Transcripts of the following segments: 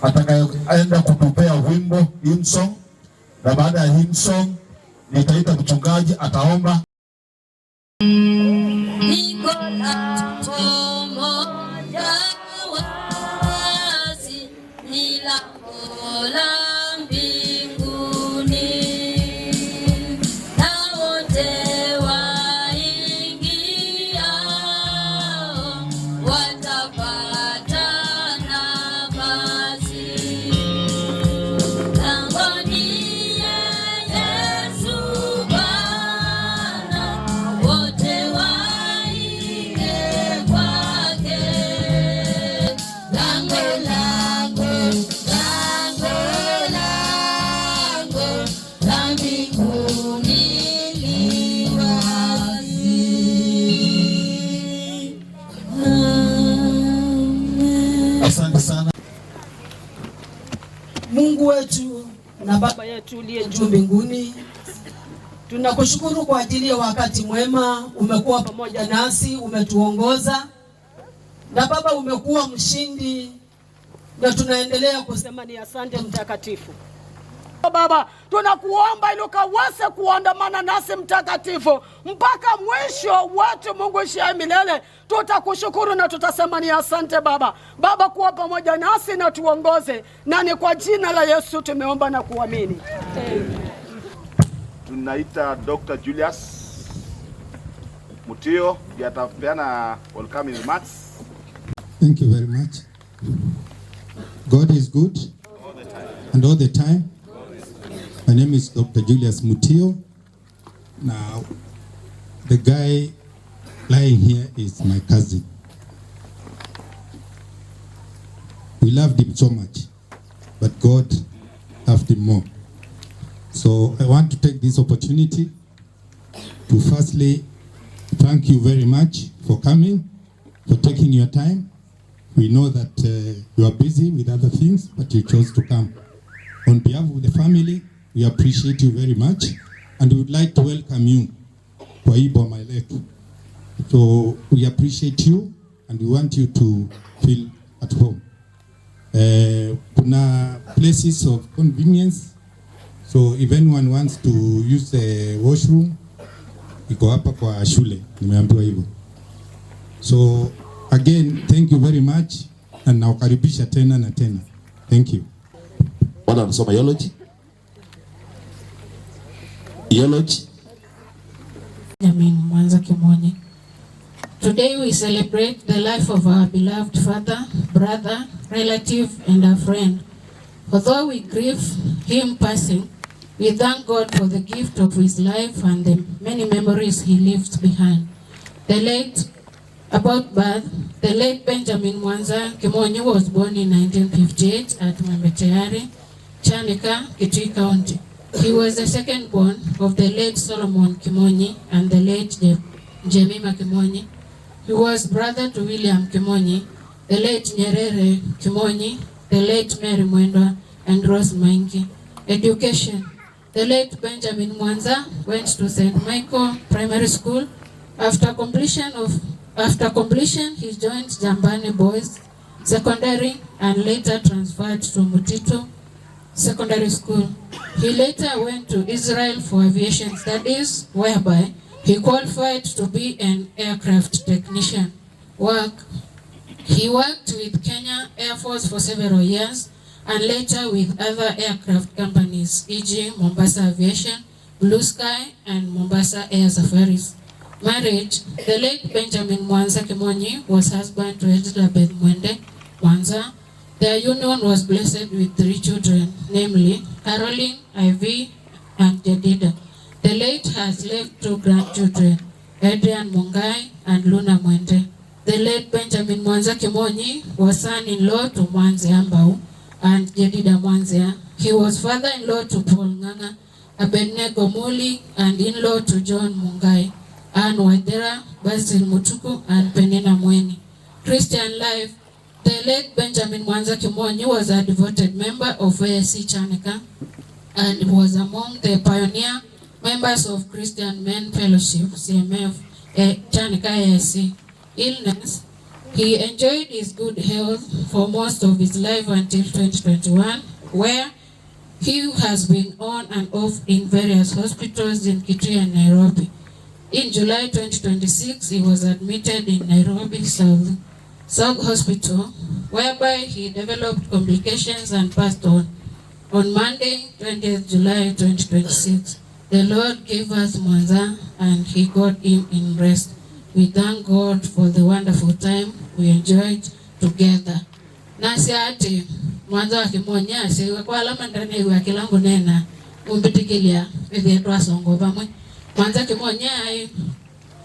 atakayeenda kutupea wimbo hymn song, na baada ya hymn song nitaita mchungaji ataomba. Asante sana. Mungu wetu na Baba yetu uliye juu mbinguni, tunakushukuru kwa ajili ya wakati mwema. Umekuwa pamoja nasi, umetuongoza, na Baba umekuwa mshindi, na tunaendelea kusema ni asante mtakatifu. Baba, tunakuomba ili ukaweze kuandamana nasi mtakatifu mpaka mwisho wetu. Mungu ishiye milele, tutakushukuru na tutasema ni asante Baba. Baba, kuwa pamoja nasi na tuongoze, na ni kwa jina la Yesu tumeomba na kuamini. Tunaita Dr. Julius Mutio yatapeana welcoming remarks. Thank you very much. God is good all the time. And all the time. My name is Dr. Julius Mutio. Now, the guy lying here is my cousin. We loved him so much, but God loved him more. So I want to take this opportunity to firstly thank you very much for coming, for taking your time. We know that you are busy with other things, but you chose to come. On behalf of the family, we appreciate you very much, and we would like to welcome you kwa hii boma letu. So we appreciate you, and we want you to feel at home. Kuna places of convenience, so if anyone wants to use the washroom, iko hapa kwa shule, nimeambiwa hivyo. So again, thank you very much, and nawakaribisha tena na tena. Thank you. Wana anasoma theology. Benjamin Mwanza Kimonyi. Today we celebrate the life of our beloved father, brother, relative, and a friend. Although we grieve him passing, we thank God for the gift of his life and the many memories he left behind. The late Benjamin Mwanza Kimonyi was born in 1958 at Mwembetayari, Chanika, Kitui County. He was the second born of the late Solomon Kimonyi and the late Jemima Kimonyi. He was brother to William Kimonyi, the late Nyerere Kimonyi, the late Mary Mwendwa, and Rose Maingi. Education. The late Benjamin Mwanza went to St. Michael Primary School. After completion, he joined Jambani Boys Secondary and later transferred to Mutito Secondary School. He later went to Israel for aviation studies, whereby he qualified to be an aircraft technician. He worked with Kenya Air Force for several years and later with other aircraft companies, e.g. Mombasa Aviation, Blue Sky, and Mombasa Air Safaris. Marriage. The late Benjamin Mwanza Kimonyi was husband to Elizabeth Mwende Mwanza. Their union was blessed with 3 children, namely Caroline, Ivy, and Jedida. The late has left 2 grandchildren, Adrian Mungai and Luna Mwende. The late Benjamin Mwanza Kimonyi was son-in-law to Mwanze Ambau and Jedida Mwanze. He was father-in-law to Paul Nganga, Abednego Muli, and in-law to John Mungai, Anne Wadera, Basil Mutuku, and Penina Mweni. Christian life. The late Benjamin Mwanza Kimonyi was a devoted member of ASC Chanika and was among the pioneer members of Christian Men Fellowship, CMF, Chanika ASC. Illness. He enjoyed his good health for most of his life until 2021, where he has been on and off in various hospitals in Kitui and Nairobi. In July 2026, he was admitted in Nairobi South Hospital, whereby he developed complications and passed on. On Monday, 20th July 2026, the Lord gave us Mwanza and he got him in rest. We thank God for the wonderful time we enjoyed together. Nasi ati Mwanza wa Kimonya siwa kwa alama ndani wa kilangu nena umbitikilia viviendu wa songo vamwe. Mwanza Kimonya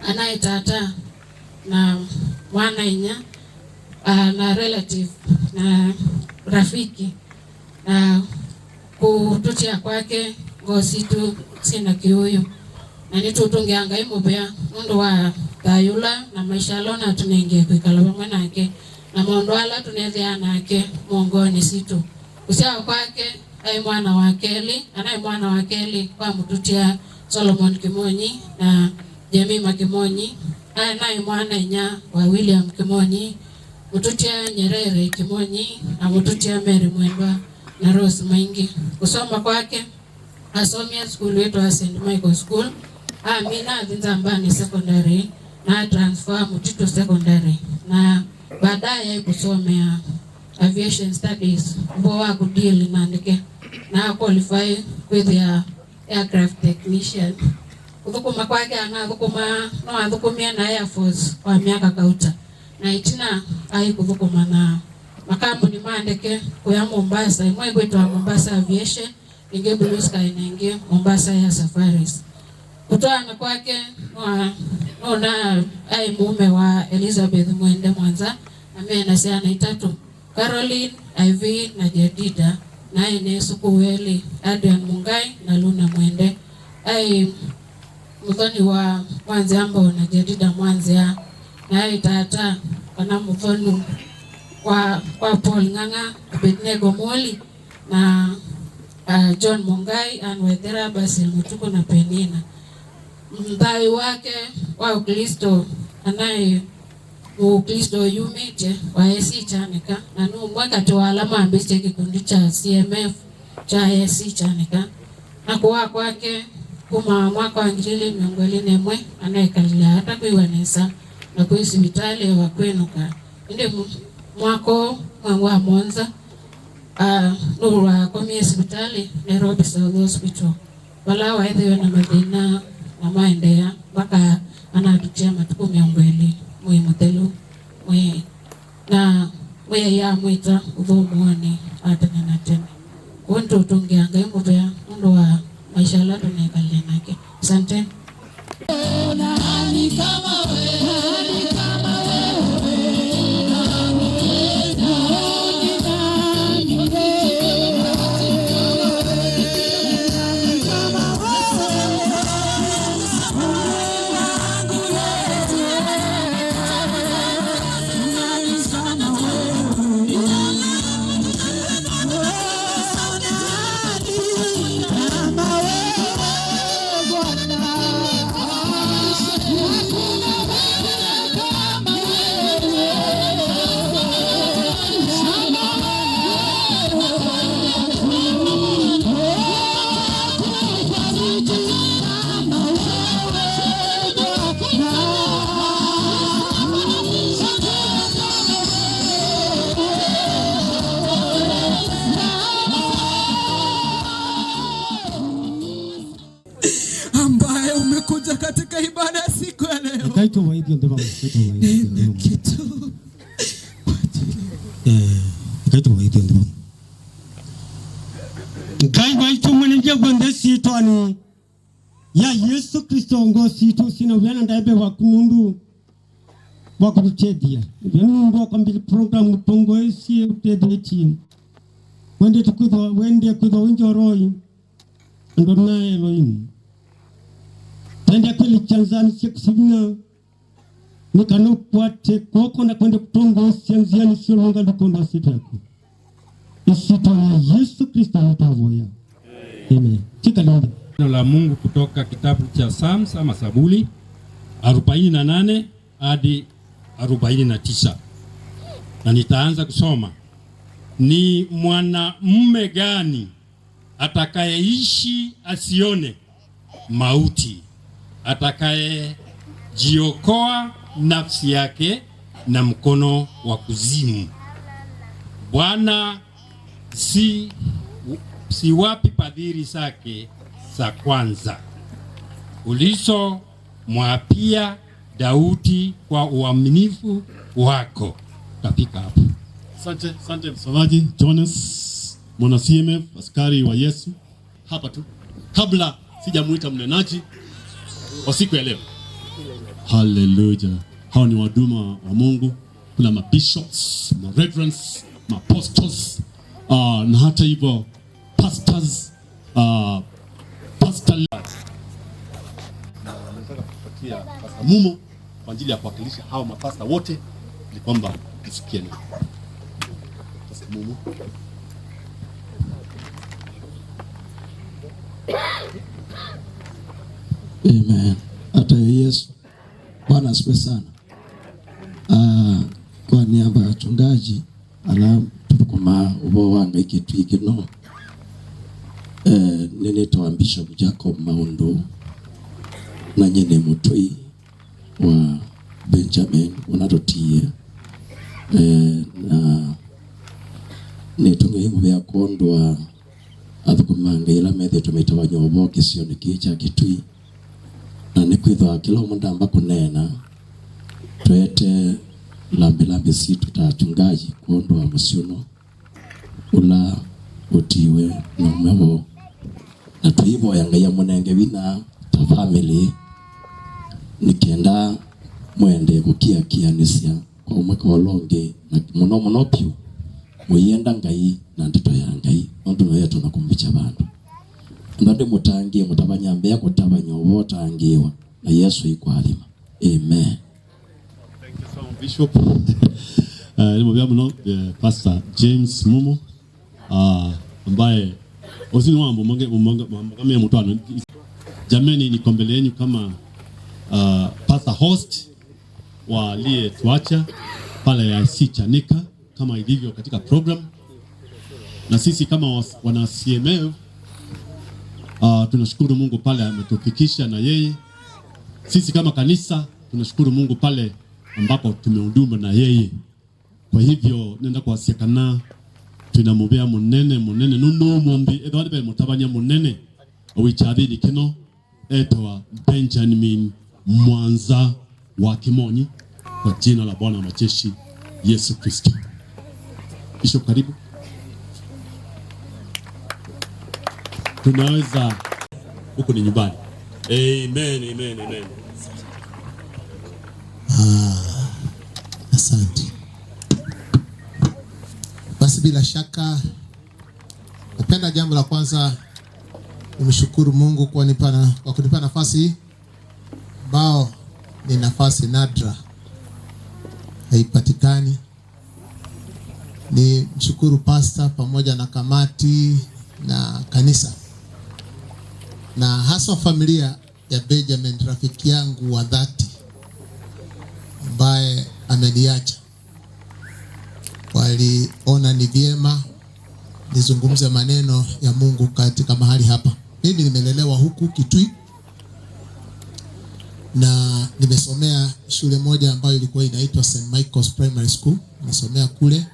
anaitata na mwana inya na relative na rafiki na kututia kwake ngositu sina kiuyu na nitutungianga imubea mundu wa tayula na maisha lona tunenge kwikala pamwe nake na maundu ala tunethia nake mongoni situ kusia kwake ai mwana wa Keli anaye mwana wa Keli kwa mututia Solomon Kimonyi na Jemima Kimonyi anaye mwana inya wa William Kimonyi mututia Nyerere Kimonyi na mututia Mary Mwendwa na Rose Maingi. Kusoma kwake asomia school yetu wa St. Michael School, Amina Nzambani Secondary na transfer Mutito Secondary, na baadaye kusomea aviation studies mboa kudili na qualify with the aircraft technician. Kuthukuma kwake athukumia na Air Force kwa miaka kauta na itina kuthukuma na makampuni maandike kuya Mombasa, imwe kwetwa Mombasa Aviation, inge Blue Sky nenge Mombasa Air Safaris. Kutoana kwake na mume wa Elizabeth Mwende Mwanza amena sana itatu Caroline, Ivy na Jedida na ene Sukuweli, Adrian Mungai na Luna Mwende mudhoni wa Mwanza ambao na Jedida Mwanza na itata kana mudhoni kwa Paul Nganga, Abednego Moli na John Mungai Anwethera Basil Mutuku na Penina. Mdai wake wa Ukristo anaye Ukristo Umite wa AC Chanika na mwaka tu alama ambiche kikundi cha CMF cha AC Chanika na kuwa kwake kuma mwaka wa 2021 anayekalila hata kuiwanesa na kuisibitali wa kwenuka inde mwako wa Monza nurwa kwa hospitali Nairobi South Hospital wala waithiwe na mathina na maendea mpaka anatutia matuku miongweli mwi muthelu mwi na mwi ya mwita uthumuoni atene na tene kundu tungianga imubea mundu wa maisha latu nekalia nake. Asante. Katika ibada siku ya leo kaito waidi ndio baba kitu kaito waidi ndio kai waito mwenye gwende sitwani ya Yesu Kristo ngosi tu sina vyana ndaibe wa kunundu wa kutedia vyanu kwa mbili program tongo esi utedechi wende kudwa njoroi ndo naye Elohim tende kweli chanzani sikusibina nikano kwate koko na kwende kutongo sianziani silonga lukonda sitaku isito ya Yesu Kristo mtavoya. Amen. Tika ndio neno la Mungu kutoka kitabu cha Psalms ama Zaburi 48 hadi 49. na nitaanza kusoma. Ni mwanamume gani atakayeishi asione mauti, atakayejiokoa nafsi yake na mkono wa kuzimu? Bwana si wapi padhiri zake za kwanza, uliso mwapia Daudi kwa uaminifu wako. Tapika hapo. Asante msamaji Jonas, mwana CMF, askari wa Yesu. Hapa tu kabla sijamuita mnenaji wa siku ya leo. Hallelujah. Hao ni waduma wa Mungu. Kuna mabishops, reverends, apostles, na hata hivyo pastors, pastor. Nataka kupatia Pastor Mumo kwa ajili ya kuwakilisha hao mapasta wote, ni kwamba tusikie nini. Pastor Mumo. Amen. Hata Yesu. Bwana asifiwe sana. Kwa niaba ya wachungaji ala tukoma ubo wanga ikitu no. Nene to Bishop Jacob Maundu na nyene mutoi wa Benjamin unatotie na netunge nguvu ya kuondwa athukumanga ila methe tumetawa nyobo kisione kicha kitui na nikwitha kila mundu amba kunena twete lambe si tutachungaji kuondwa musiuno ula utiwe na umebo na tuivo yanga ya munenge wina ta family nikenda mwende kukia kianisia kwa umweka walonge na muno pyu muyenda ngai na ndito ya ngai ondu no yetu nakumbicha bantu ndande mutangie mutabanyambe yakutabanya obotangiwa na Yesu ikwalima. Amen. Thank you so much, Bishop. Nimobea mno Pastor James Mumo ambaye osini wambo mwangamia mutano. Jameni niko mbele yenu kama pastor host wa liye tuacha pale ya Chanika kama ilivyo katika program, na sisi kama wana CMF tunashukuru Mungu pale ametufikisha na yeye. Sisi kama kanisa tunashukuru Mungu pale ambapo tumehudumu na yeye. Kwa hivyo nenda kwa siakana tunamubea munene nuno mwambi edwali be mutabanya munene owichadhini kino etwa Benjamin Mwanza wa Kimonyi kwa jina la Bwana majeshi Yesu Kristo. Bishop karibu. Tunaweza huko ni nyumbani. Amen. Asante. Basi bila shaka napenda jambo la kwanza kumshukuru Mungu kwa kunipa nafasi hii ambao ni nafasi nadra, haipatikani. Ni mshukuru pastor pamoja na kamati na kanisa na hasa familia ya Benjamin, rafiki yangu wa dhati ambaye ameniacha. Waliona ni vyema nizungumze maneno ya Mungu katika mahali hapa. Mimi nimelelewa huku Kitui na nimesomea shule moja ambayo ilikuwa inaitwa St. Michael's Primary School. Nimesomea kule.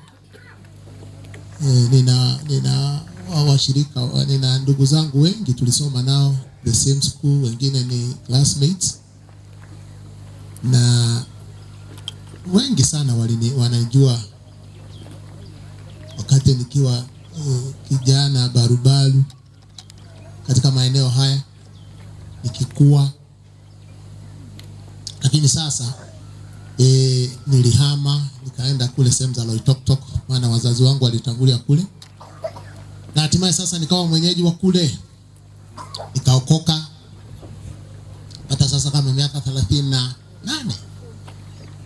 Nina washirika, nina ndugu zangu wengi tulisoma nao the same school, wengine ni classmates na wengi sana wanajua wakati nikiwa kijana barubaru katika maeneo haya nikikua. Lakini sasa nilihama nikaenda kule sehemu za Loitoktok, maana wazazi wangu walitangulia kule, na hatimaye sasa nikawa mwenyeji wa kule, nikaokoka. Hata sasa kama miaka 38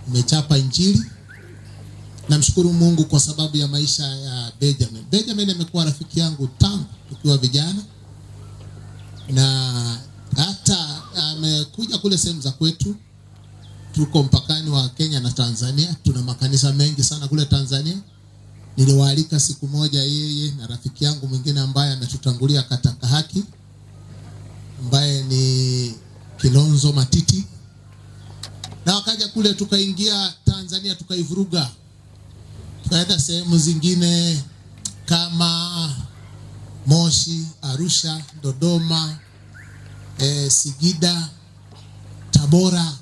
nimechapa injili. Namshukuru Mungu kwa sababu ya maisha ya Benjamin. Benjamin amekuwa rafiki yangu tangu tukiwa vijana, na hata amekuja kule sehemu za kwetu tuko mpakani wa Kenya na Tanzania, tuna makanisa mengi sana kule Tanzania. Niliwaalika siku moja yeye na rafiki yangu mwingine ambaye ametutangulia katika haki, ambaye ni Kilonzo Matiti, na wakaja kule, tukaingia Tanzania, tukaivuruga, tukaenda sehemu zingine kama Moshi, Arusha, Dodoma, Singida, Tabora.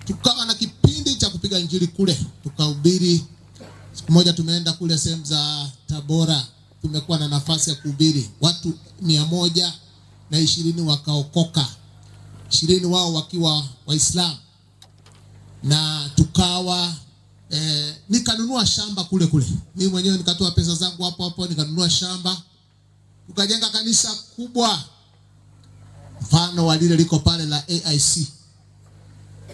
Tukawa na kipindi cha kupiga injili kule, tukahubiri. Siku moja tumeenda kule sehemu za Tabora, tumekuwa na nafasi ya kuhubiri, watu 120 wakaokoka, 20 wao wakiwa Waislamu. Na tukawa nikanunua shamba kule kule, mimi mwenyewe nikatoa pesa zangu hapo nikanunua shamba, tukajenga kanisa kubwa mfano wa lile liko pale la AIC.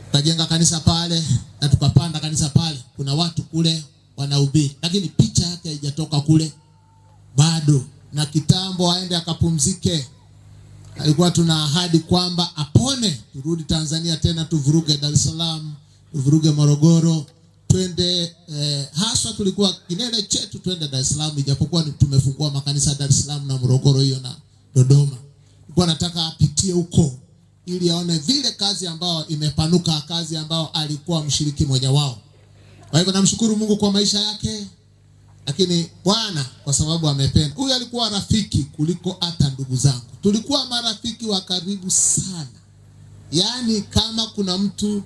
Tukajenga kanisa pale na tukapanda kanisa pale, kuna watu kule wanahubiri, lakini picha yake haijatoka kule bado, na kitambo aende akapumzike. Alikuwa tuna ahadi kwamba apone, turudi Tanzania tena, tuvuruge Dar es Salaam, tuvuruge Morogoro, twende haswa tulikuwa kilele chetu twende Dar es Salaam, ijapokuwa tumefungua makanisa Dar es Salaam na Morogoro hiyo na Dodoma. Nilikuwa nataka apitie huko ili aone vile kazi ambayo imepanuka, kazi ambayo alikuwa mshiriki mmoja wao. Kwa hivyo namshukuru Mungu kwa maisha yake, lakini Bwana kwa sababu amependa. Huyu alikuwa rafiki kuliko hata ndugu zangu. Tulikuwa marafiki wa karibu sana. Yaani kama kuna mtu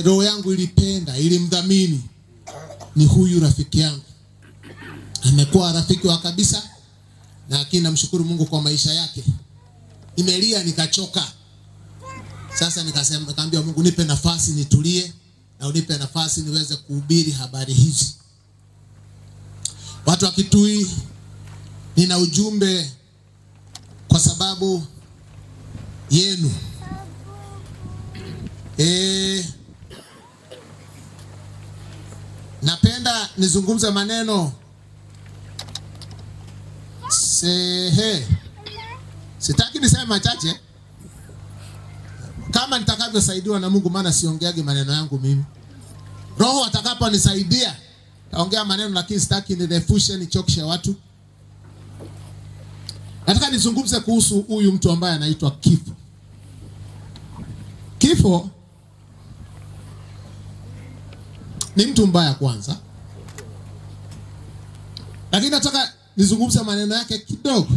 roho yangu ilipenda, ilimdhamini, ni huyu rafiki yangu. Amekuwa rafiki wa kabisa, lakini namshukuru Mungu kwa maisha yake. Nimelia nikachoka. Sasa nikamwambia Mungu, nipe nafasi nitulie na unipe nafasi niweze kuhubiri habari hizi. Watu wa Kitui, nina ujumbe kwa sababu yenu. Napenda nizungumze maneno sitaki niseme machache kama nitakavyosaidiwa na Mungu, maana siongeagi maneno yangu mimi. Roho atakaponisaidia taongea maneno, lakini sitaki nirefushe nichokeshe watu. Nataka nizungumze kuhusu huyu mtu ambaye anaitwa kifo. Kifo ni mtu mbaya kwanza, lakini nataka nizungumze maneno yake kidogo.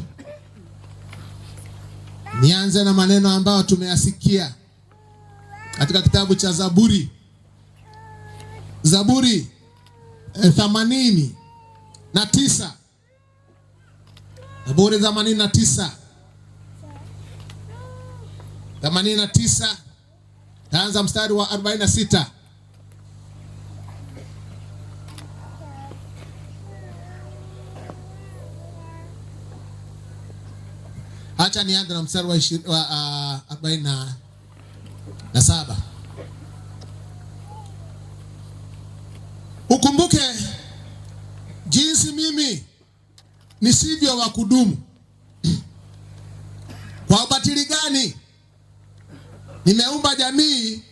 Nianze na maneno ambayo tumeyasikia katika kitabu cha Zaburi. Zaburi 89. Zaburi 89. Taanza mstari wa 46. Acha nianze na mstari wa 47. Ukumbuke jinsi mimi nisivyo wa kudumu. Kwa ubatili gani nimeumba jamii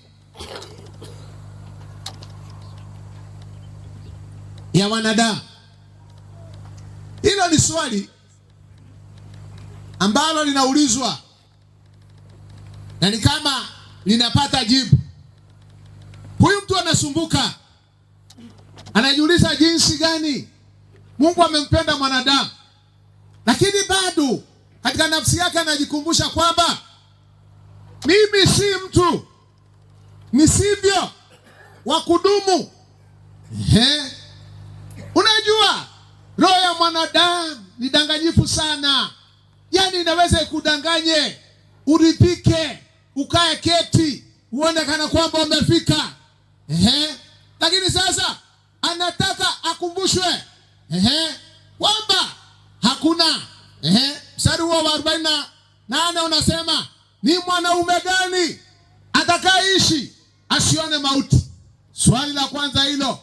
ya wanadamu. Hilo ni swali ambalo linaulizwa na ni kama linapata jibu. Huyu mtu anasumbuka, anajiuliza jinsi gani Mungu amempenda mwanadamu, lakini bado katika nafsi yake anajikumbusha kwamba mimi si mtu nisivyo wa kudumu. Unajua roho ya mwanadamu ni danganyifu sana. Yaani inaweza ikudanganye, uridhike, ukae keti, uone kana kwamba umefika. Lakini sasa anataka akumbushwe kwamba hakuna. Mstari wa 48 unasema, ni mwanaume gani atakayeishi asione mauti? Swali la kwanza hilo.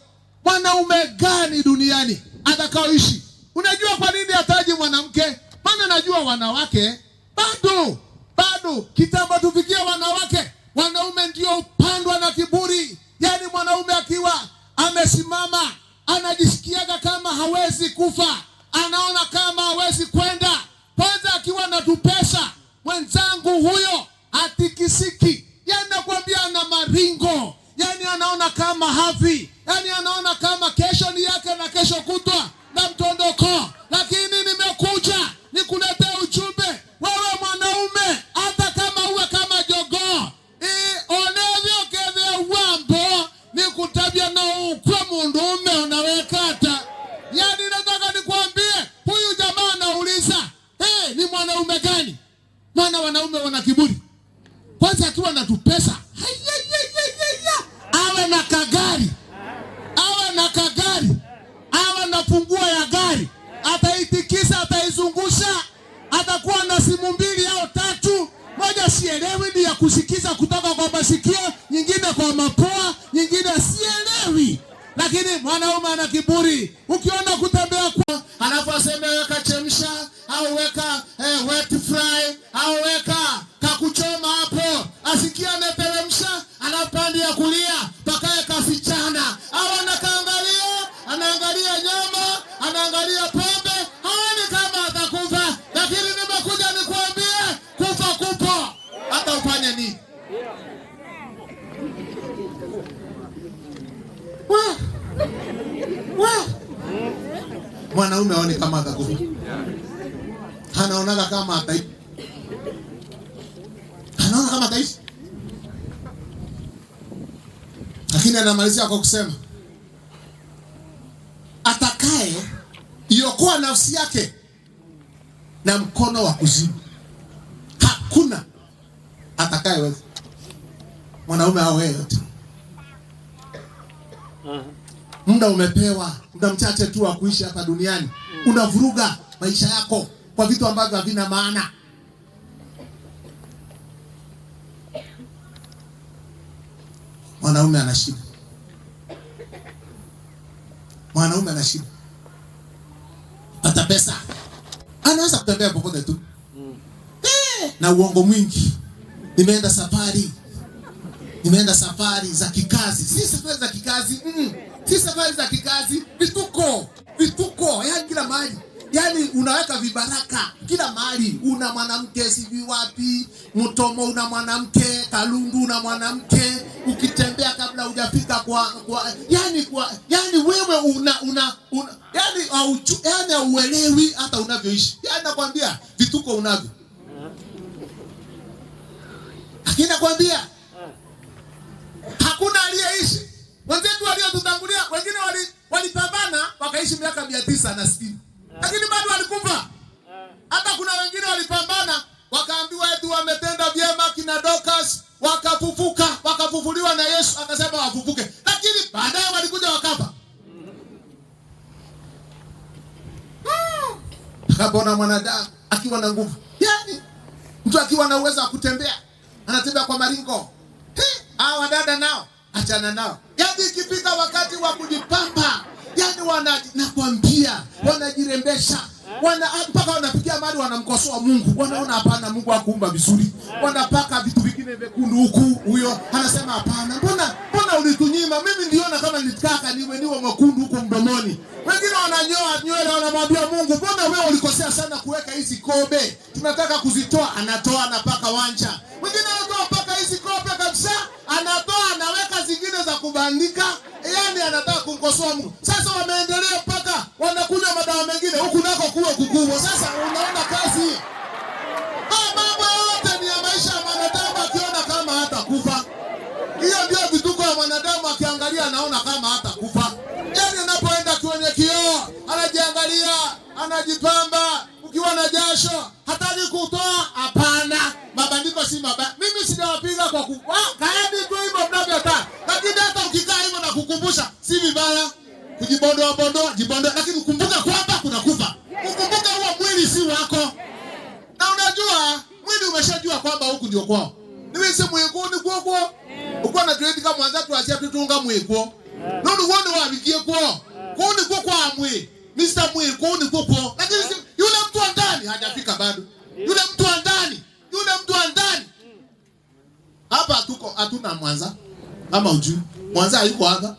Mwanaume gani duniani atakayeishi? Unajua kwa nini hataji mwanamke? Maana najua wanawake bado kitambo tufikia wanawake Wanaume ndio upandwa na kiburi. Yani mwanaume akiwa amesimama anajisikiaga kama hawezi kufa, anaona kama hawezi kwenda. Kwanza akiwa na tupesa, mwenzangu huyo atikisiki. Yani nakwambia ana maringo. Yani anaona kama hafi. Yani anaona kama kesho ni yake na kesho kutwa na mtondoko. Lakini nimekuja nikuletea ujumbe. Wewe mwanaume, hata kama uwe kama jogoo, onevyo keve wambo nikutabia na ukwe mundume unawekata. Yani nataka nikwambie, huyu jamaa anauliza, ni mwanaume gani? Maana wanaume wana kiburi. Kwanza akiwa na tupesa, awe na kagari, awe na funguo ya gari, ataitikisa, ataizungusha, atakuwa na simu 2 au 3, moja sielewi ni ya kusikiza kutoka kwa masikio, nyingine kwa mapua, nyingine sielewi. Lakini mwanaume ana kiburi. Ukiona kutembea kwa anafasema weka chemsha au weka wet fry au weka kakuchoma hapo, asikia anateremsha, anapandia kulia pakae kasichana, au anaangalia nyama, anaangalia pombe, haoni kama atakufa. Lakini nimekuja nikuambie, kufa kupo, hata ufanye nini. Mwanaume haoni kama atakufa. Anaonaga kama ataishi. Anaona kama ataishi. Lakini anamalizia kwa kusema, atakaye iokoa nafsi yake na mkono wa kuzimu, hakuna atakaye weza. Mwanaume awe yote. Muda umepewa, muda mchache tu wa kuishi hapa duniani. Unavuruga maisha yako kwa vitu ambavyo havina maana. Mwanaume ana shida. Mwanaume ana shida. Pata pesa, anaweza kutembea popote tu. Na uongo mwingi. Nimeenda safari za kikazi. Si safari za kikazi. Si safari za kikazi. Vituko. Yani kila mahali. Yani unaweka vibaraka kila mahali. Una mwanamke sijui wapi, Mutomo una mwanamke, Kalundu una mwanamke, ukitembea kabla hujafika yani wewe yani hauelewi hata unavyoishi. Yani nakwambia vituko unavyo. Lakini nakwambia hakuna aliyeishi. Wenzetu waliotutangulia, wengine walipambana wakaishi miaka 960. Lakini bado walikufa. Hata kuna wengine walipambana wakaambiwa eti wametenda vyema, kina Dorcas wakafufuliwa na Yesu akasema wafufuke. Lakini baadaye walikuja wakafa. Akapona mwanadamu akiwa na nguvu. Yani mtu akiwa na uwezo wa kutembea, anatembea kwa maringo. Hawa dada nao achana nao. Yani ikifika wakati wa kujipamba, yani nakwambia wanajirembesha, mpaka wanapigia mali wanamkosoa Mungu. Wanaona hapana, Mungu hakuumba vizuri. Wanapaka vitu vingine vyekundu huku, huyo anasema hapana, mbona ulitunyima? Mimi ndiona kama nitaka niwe mwekundu huko mdomoni. Wengine wananyoa nywele, wanamwambia Mungu, mbona wewe ulikosea sana kuweka hizi kobe? Tunataka kuzitoa. Anatoa, anapaka wanja. Wengine anatoa mpaka hizi kobe kabisa, anatoa, anaweka zingine za kubandika. Yani anataka kumkosoa Mungu. Sasa wameendelea mpaka wanakunywa madawa mengine huku nako kuwe kukubwa. Sasa unaona kazi. Mambo yote ni ya maisha ya mwanadamu akiona kama hatakufa. Hiyo ndio vituko ya mwanadamu, akiangalia anaona kama hatakufa. Yani anapoenda kwenye kioo, anajiangalia, anajipamba, ukiwa na jasho, hataki kutoa, hapana. Mabandiko si mabaya. Mimi sijawapiga kwa kaeni tu hivyo mnavyotaka. Lakini hata ukikaa hivyo na kukumbusha, si vibaya. Jibondoa, lakini kumbuka kwamba kuna kufa. Ukumbuka huo mwili si wako. Na unajua, mwili umeshajua kwamba huku ndio kwao. Niwe si mwekoni kwao. Uko na trade kama mwanza tuachia tutunga mweko. Ndio uone wabikie kwao. Kwao ni kwa amwe. Mr. Mweko ni kwao. Lakini yule mtu wa ndani hajafika bado. Yule mtu wa ndani. Hapa tuko. hatuna Mwanza. Kama ujui. Mwanza yuko hapa.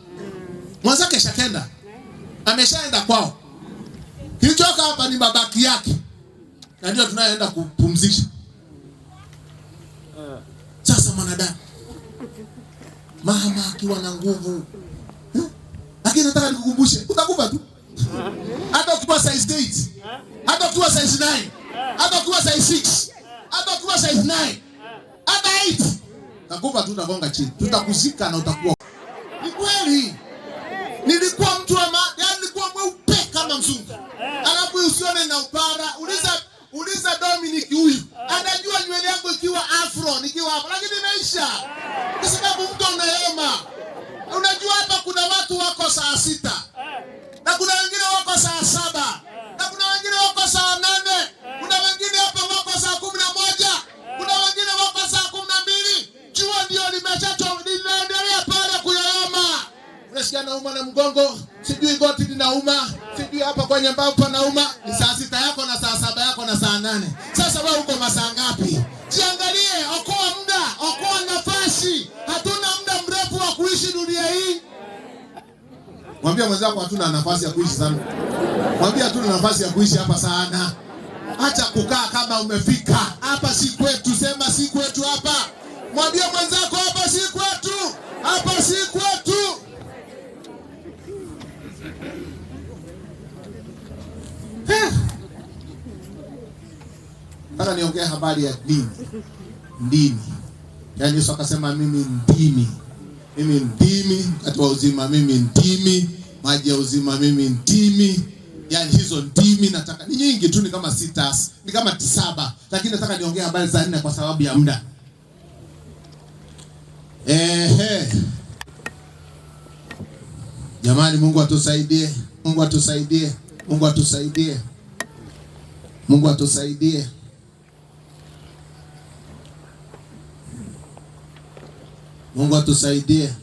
Mwanza kesha kenda. Ameshaenda kwao. Kilichoka hapa ni mabaki yake. Na ndio tunaenda kupumzisha. Sasa mwanadamu. Mama akiwa na nguvu. Lakini nataka nikukumbushe, utakufa tu. Hata ukiwa size 8. Hata ukiwa size 9. Hata ukiwa size 6. Hata ukiwa size 9. Hata 8. Utakufa tu, utagonga chini. Tutakuzika na utakuwa. Ni kweli. Nilikuwa mtu wa yaani nilikuwa mweupe kama mzungu. Alafu usione na upara. Uliza Dominic huyu. Anajua nywele yangu ikiwa afro, nikiwa hapa. Lakini imeisha. Kwa sababu mtu unaema. Unajua hapa kuna watu wako saa 6. Na kuna wengine wako saa 7. Na kuna wengine wako saa 8. Kuna wengine hapa wako saa 11. Kuna wengine wako saa 12. Jua ndio linaendelea pale kuyoyoma. Unasikia nauma na mgongo, sijui goti linauma, sijui hapa kwenye mbavu panauma. Ni saa 6 yako na saa 7 yako na saa 8. Sasa wewe uko masaa ngapi? Jiangalie, okoa muda, okoa nafasi. Hatuna muda mrefu wa kuishi dunia hii. Mwambie mwenzako hatuna nafasi ya kuishi sana. Mwambie hatuna nafasi ya kuishi hapa sana. Acha kukaa kama umefika. Hapa si kwetu, sema si kwetu hapa. Mwambie mwenzako hapa si kwetu. Hapa si kwetu. Sasa niongea habari ya dini. Dini. Yaani Yesu akasema mimi ndimi. Mimi ndimi, mkate wa uzima mimi ndimi, maji ya uzima mimi ndimi. Yaani hizo ndimi nataka ni nyingi tu, ni kama 6, ni kama 7, lakini nataka niongee habari za 4 kwa sababu ya muda. Jamani, Mungu atusaidie. Mungu atusaidie. Mungu atusaidie. Mungu atusaidie. Mungu atusaidie.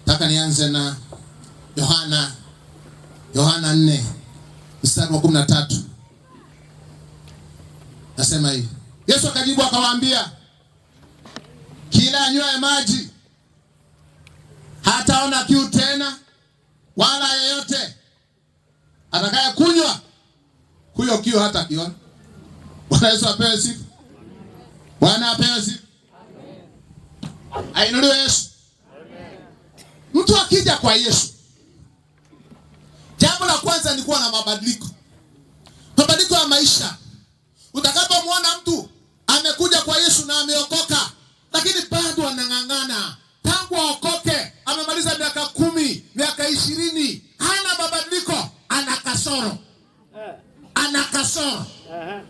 Nataka nianze na Yohana 4 mstari wa 13. Nasema hivi. Yesu akajibu akawaambia, kila anywaye maji hataona kiu tena, wala yeyote atakaye kunywa huyo kiu hata kiona. Bwana Yesu apewe sifa. Bwana apewe sifa. Ainuliwe Yesu. Mtu akija kwa Yesu, jambo la kwanza ni kuwa na mabadiliko. Mabadiliko ya maisha. Utakapomwona mtu amekuja kwa Yesu na ameokoka, lakini bado anang'ang'ana tangu aokoke, amemaliza miaka 10, miaka 20, hana mabadiliko, ana kasoro. Ana kasoro.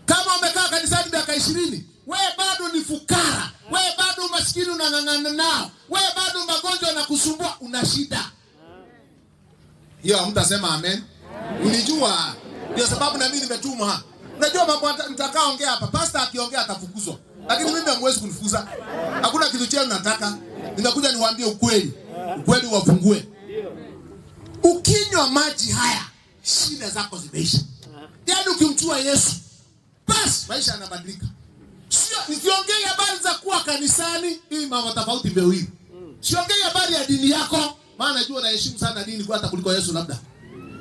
Kama umekaa kanisani miaka 20, wewe bado ni fukara, wewe bado maskini unang'ang'ana nao, wewe bado magonjwa yanakusumbua, una shida. Hiyo mtasema amen. Unijua, ndio sababu na mimi nimetumwa. Unajua mambo nitakaoongea hapa, pastor akiongea atafukuzwa. Lakini mimi hamwezi kunifukuza. Hakuna kitu chenu nataka. Nimekuja niwaambie ukweli. Ukweli wafungue. Ukinywa maji haya, shida zako zimeisha. Yaani ukimchua Yesu, basi maisha yanabadilika. Sio niongee habari za kuwa kanisani, hii mambo tofauti mbili. Siongee habari ya dini yako, maana najua naheshimu sana dini kwa hata kuliko Yesu labda.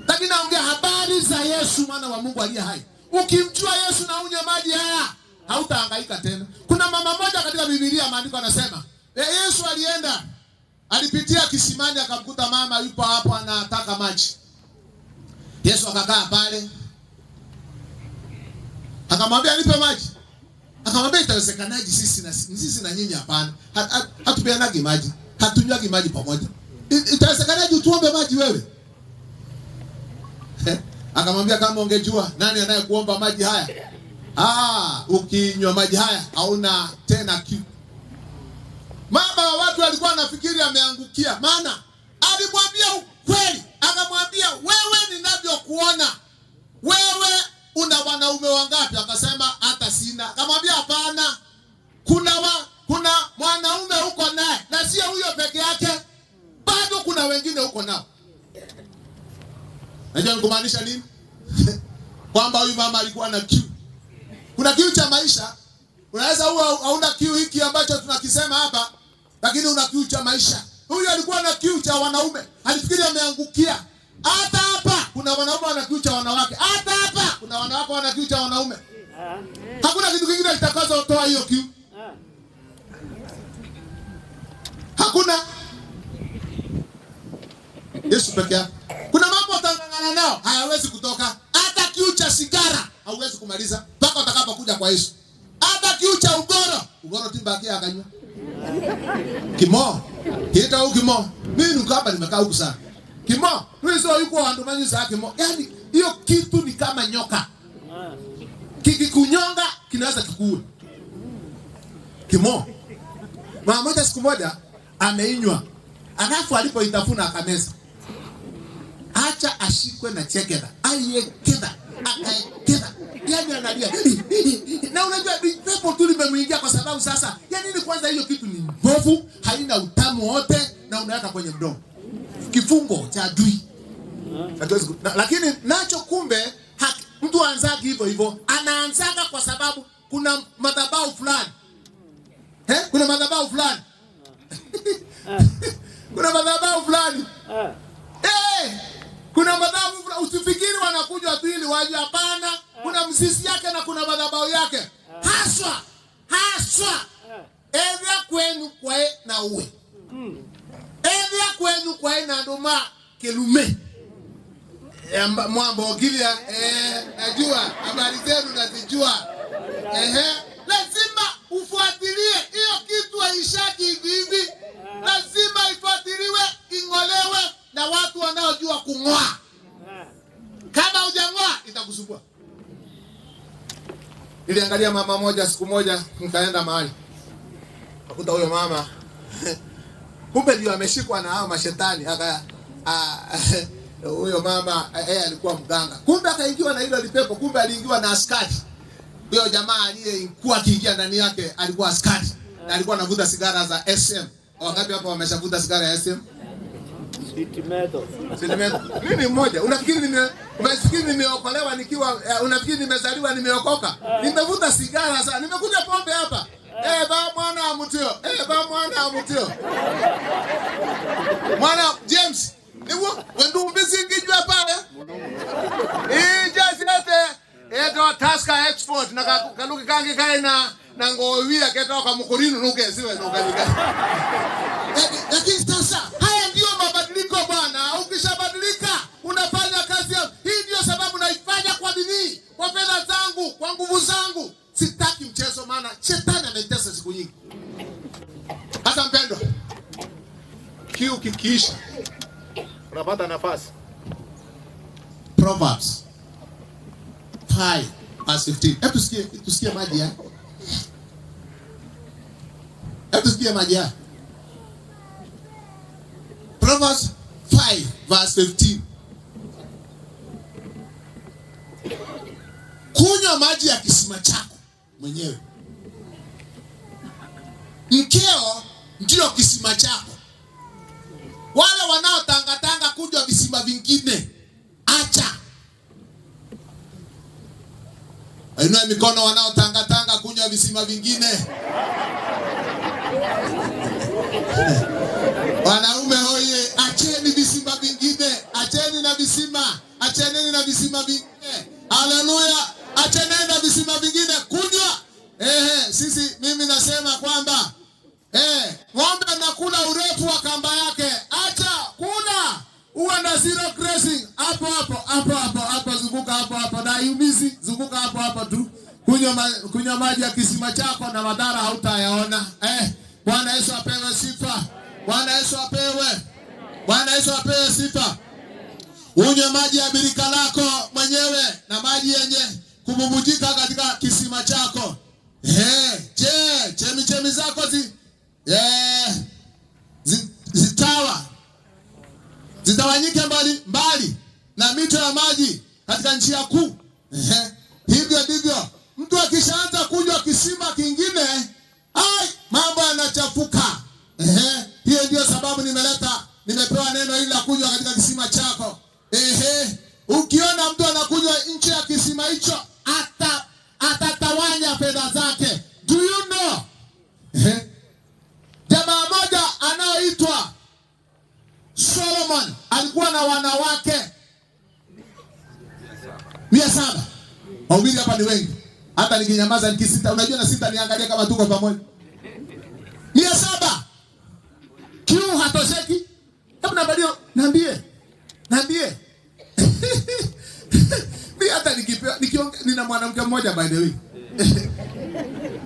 Lakini naongea habari za Yesu, maana wa Mungu aliye hai. Ukimchua Yesu na unywe maji haya, hautahangaika tena. Kuna mama moja katika Biblia maandiko anasema, Yesu alienda, alipitia kisimani akamkuta mama yupo hapo anataka maji. Yesu akakaa pale. Akamwambia nipe maji. Akamwambia itawezekanaje sisi na nyinyi hapana. Hatupeanagi maji. Hatunywagi maji pamoja. Itawezekanaje utuombe maji wewe? Akamwambia kama ungejua nani anayekuomba maji haya? Ukinywa maji haya hauna tena kiu. Mama wa watu alikuwa anafikiri ameangukia, maana alimwambia ukweli. Akamwambia wewe ninavyokuona, wewe una wanaume wangapi? Akasema hata sina. Akamwambia hapana, kuna mwanaume huko naye, na sio huyo peke yake, bado kuna wengine huko nao. Najua nikumaanisha nini? Kwamba huyu mama alikuwa na kiu. Kuna kiu cha maisha. Unaweza uwe hauna kiu hiki ambacho tunakisema hapa, lakini una kiu cha maisha. Huyu alikuwa na kiu cha wanaume. Alifikiri ameangukia. Hata hapa kuna wanaume wana kiu cha wanawake. Hata hapa kuna wanawake wana kiu cha wanaume. Hakuna kitu kingine kitakachotoa hiyo kiu. Hakuna. Yesu peke yake. Kuna mambo utangangana nao hayawezi kutoka. Hata kiu cha sigara hauwezi kumaliza mpaka utakapokuja kwa Yesu. Hata kiu cha ugoro timbaki akanywa. Kimo. Kita huko kimo. Mimi niko hapa nimekaa huko sana. Kimo, wewe yuko wandumanyi za kimo. Yaani hiyo kitu ni kama nyoka. Kikikunyonga kinaweza kikuue. Kimo. Mama moja siku moja ameinywa. Alafu alipoitafuna akameza. Acha ashikwe na chekera. Ayekeda. Akakeda. Yaani analia. Na unajua pepo tu limemuingia kwa sababu sasa yaani ni kwanza hiyo kitu ni mbovu, haina utamu wote na unaweka kwenye mdomo. Kifungo cha adui. Lakini nacho kumbe mtu anzagi hivyo. Anaanzaga kwa sababu kuna madhabahu fulani. Kuna madhabahu fulani. Kuna madhabahu fulani. Kuna madhabahu fulani. Usifikiri wanakuja tu ili waje, hapana. Kuna mzizi yake na kuna madhabahu yake. Haswa. Evya kwenu kwae na uwe. Evya kwenu kwae na ndoma kelume. Mwambo gilia najua habari zenu nazijua. Lazima ufuatilie hiyo kitu haishaki hivi. Lazima ifuatiliwe, ingolewe na watu wanaojua kung'oa. Kama hujang'oa itakusumbua. Niliangalia mama moja siku moja nikaenda mahali. Nakuta huyo mama kumbe ndio ameshikwa na hao mashetani. Huyo mama alikuwa mganga. Kumbe akaingiwa na hilo lipepo, kumbe aliingiwa na askari. Huyo jamaa aliyekuwa akiingia ndani yake alikuwa askari. Na alikuwa anavuta sigara za SM. Wangapi hapa wameshavuta sigara ya SM? Sitimedo. Mimi mmoja. Unafikiri nimeokolewa nikiwa unafikiri nimezaliwa nimeokoka? Nimevuta sigara sana. Nimekuja pombe hapa. Ba mwana amutio. Mwana James. Niwo wendu mbizingijwa pale. Just eto taska export na kaluki kangi kaina na ngowia ketoka mukurinu nukeziwe nukalika. Lakini sasa haya ndio mabadiliko bwana. Ukishabadilika unafanya kazi yako. Hii ndio sababu naifanya kwa bidii, kwa fedha zangu, kwa nguvu zangu. Sitaki mchezo maana shetani amenitesa siku nyingi. Hata mpendo. Kiu kikiisha unapata nafasi. Proverbs 5:15. Hebu tusikie maji ya. Proverbs 5:15. Kunywa maji ya kisima chako mwenyewe. Mkeo ndio kisima chako. Wale wanaotangatanga kunywa visima vingine, acha. Inua mikono wanaotangatanga kunywa visima vingine. Wanaume hoye, acheni visima vingine, acheni na visima vingine. Haleluya, acheni na visima vingine kunywa. Mimi nasema kwamba ng'ombe anakula urefu wa kamba yake. Acha kula. Uwe na zero grazing. Hapo zunguka hapo na yumizi zunguka hapo tu. Kunywa maji ya kisima chako na madhara hautayaona. Bwana Yesu apewe sifa. Bwana Yesu apewe sifa. Unywe maji ya birika lako mwenyewe na maji yenye kububujika katika kisima chako. Chemichemi zako zitawanyike mbali na mito ya maji katika njia kuu. Hivyo ndivyo mtu akishaanza kunywa kisima kingine, mambo yanachafuka. Hiyo ndio sababu nimepewa neno hili la kunywa katika kisima chako. Ukiona mtu anakunywa nje ya kisima hicho, atatawanya pesa zake. Do you know? Jamaa moja anaoitwa Solomon alikuwa na wanawake 700. Wawili hapa ni wengi. Hata nikinyamaza nikisita, unajua na sita niangalia kama tuko pamoja. 700. Kiu hatosheki. Hebu niambie. Mimi hata nina mwanamke mmoja by the way.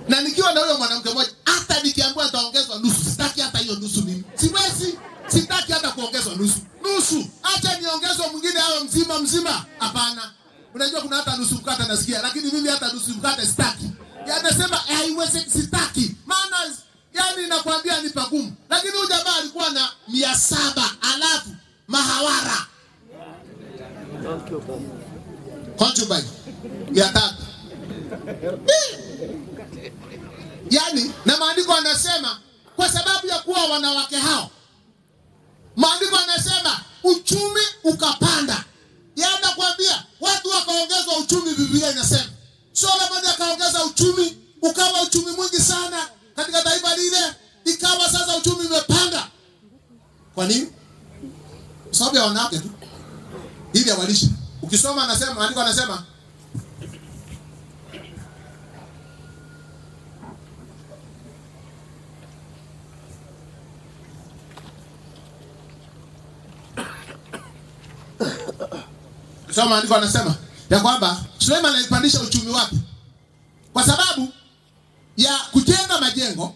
Na nikiwa na huyo mwanamke mmoja, hata nikiambiwa ataongezwa nusu, sitaki hata hiyo nusu mimi. Siwezi, sitaki hata kuongezwa nusu. Acha niongezwe mwingine awe mzima. Hapana. Unajua kuna hata nusu mkate nasikia, lakini mimi hata nusu mkate sitaki. Anasema haiwezi, sitaki. Maana yani nakwambia ni pagumu. Lakini huyu jamaa alikuwa na 700 alafu mahawara. Concubine 300. Yani na maandiko anasema kwa sababu ya kuwa wanawake hao, maandiko anasema uchumi ukapanda. Yana kuambia watu wakaongezwa uchumi. Biblia inasema Solomon akaongeza uchumi, ukawa uchumi mwingi sana katika taifa lile, ikawa sasa uchumi umepanda. Kwa nini? Kwa sababu ya wanawake tu. Ili awalishe. Ukisoma anasema, maandiko anasema maandiko anasema ya kwamba Suleiman alipandisha uchumi wake kwa sababu ya kujenga majengo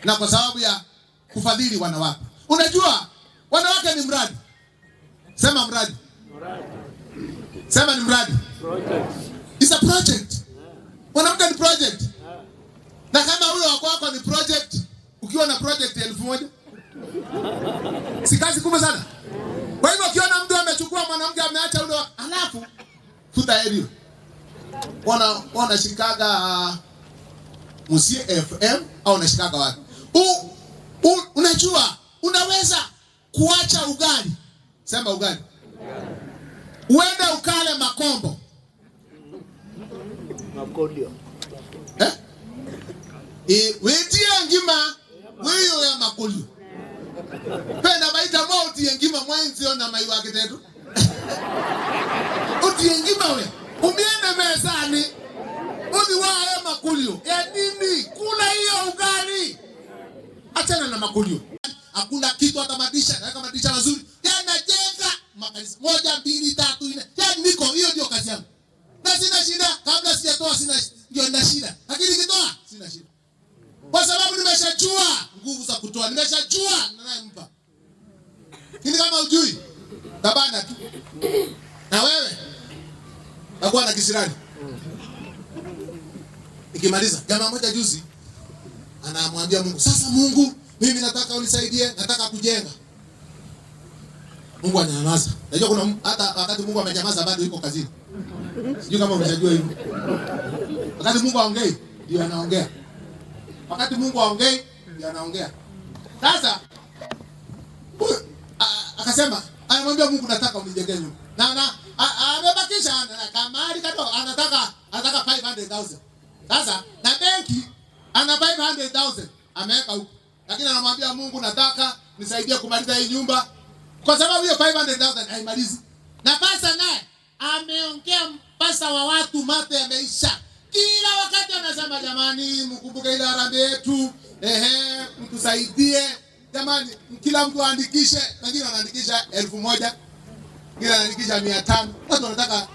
na kwa sababu ya kufadhili wanawake. Unajua wanawake ni mradi. Sema mradi. Sema ni mradi. It's a project. Mwanamke ni project. Na kama huyo wako ni project, ukiwa na project 1000, si kazi kubwa sana. Kwa hivyo ukiona mtu amechukua mwanamke ameacha ule, alafu futa elio. Wana Chicago Musie FM au na Chicago wapi? Unajua unaweza kuacha ugali. Sema ugali. Uende ukale makombo. Makodio. Wetie ngima weyo ya makodio. Penda baita mo utie ngima mwanzio na mai wake tetu. Utie ngima we. Umiende mezani. Udi wae makulio. Ya nini? Kula hiyo ugali. Achana na makulio. Hakuna kitu atamadisha, na kama madisha mazuri. Yanajenga makanisa 1 2 3 4. Yani niko hiyo ndio kazi yangu. Na sina shida, kabla sijatoa ndio nina shida. Lakini nikitoa sina shida. Kwa sababu nimeshajua nguvu za kutoa. Nimeshajua ninayempa. Kile kama ujui tabana tu. Na wewe nakuwa na kisirani. Nikimaliza jamaa mmoja juzi anamwambia Mungu, sasa Mungu, mimi nataka unisaidie, nataka kujenga. Mungu ananyamaza. Unajua kuna hata wakati Mungu amenyamaza bado yuko kazini. Sijui kama umeshajua hivyo. Wakati Mungu aongei, ndio anaongea. Wakati Mungu aongei, ndio anaongea. Sasa akasema, anamwambia Mungu, nataka unijengee nyumba. Na amebakisha kama alikato anataka 500,000. Sasa na benki ana 500,000 ameweka huko. Lakini anamwambia Mungu, nataka nisaidie kumaliza hii nyumba. Kwa sababu hiyo 500,000 haimalizi. Na pasa naye ameongea pasa wa watu mate yameisha. Kila wakati anasema jamani, mkumbuke ile harambee yetu. Mtusaidie. Jamani, kila mtu aandikishe. Wengine wanaandikisha 1,000. Wengine wanaandikisha 500. Watu wanataka